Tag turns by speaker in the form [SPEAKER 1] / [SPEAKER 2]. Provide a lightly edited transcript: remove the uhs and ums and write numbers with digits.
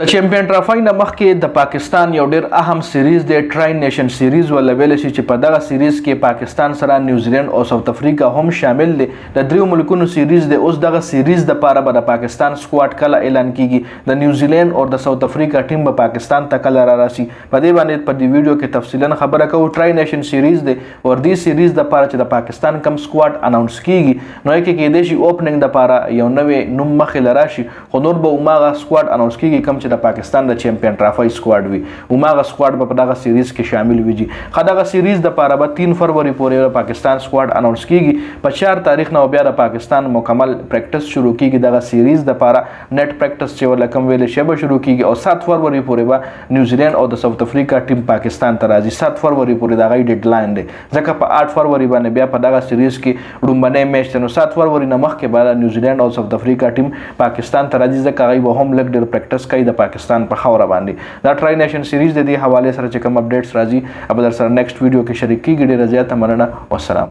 [SPEAKER 1] د چیمپئن ټرافي نه مخکې د پاکستان یو ډیر اهم سیریز دی ټراي نیشن سیریز ولا ویل شي چې په دغه سیریز کې پاکستان سره نیوزیلند او ساوث افریقا هم شامل دي د دریو ملکونو سیریز دی اوس دغه سیریز د پاره به د پاکستان سکواډ کله اعلان کیږي د نیوزیلند او د ساوث افریقا ټیم به پاکستان ته کله را راسي په دې باندې په دې ویډیو کې تفصیلا خبره کوو ټراي نیشن سیریز دی او دې سیریز د پاره چې د پاکستان کم سکواډ اناونس کیږي نو کې کې د شي اوپننګ د پاره یو نوې نوم مخې لراشي خو نور به عمره سکواډ اناونس کیږي کم چې د پاکستان د چیمپئن ټرافي سکواډ وي عمره سکواډ په دغه سیریز کې شامل وي خدغه سیریز د پاره به 3 فروری پورې پاکستان سکواډ اناونس کیږي په 4 تاریخ نه بیا د پاکستان مکمل پریکټس شروع کیږي دغه سیریز د پاره نت پریکټس چې ولکم ویل شبه شروع کیږي او 7 فروری پورې به نیوزیلند او د ساوث افریقا ټیم پاکستان ته راځي 7 فروری پورې دغه ډیډلاین دی ځکه په 8 فروری باندې بیا په دغه سیریز کې ډومبنه میچ نو 7 فروری نه مخکې به نیوزیلند او ساوث افریقا ټیم پاکستان ته راځي ځکه غي به هم لګ ډیر پریکټس کوي د پاکستان په خوره باندې دا ټراي نیشن سیریز د دې حواله سره چې کوم اپډیټس راځي به در سره نیکسټ ویډیو کې شریک کیږي ډیره زیاته مننه والسلام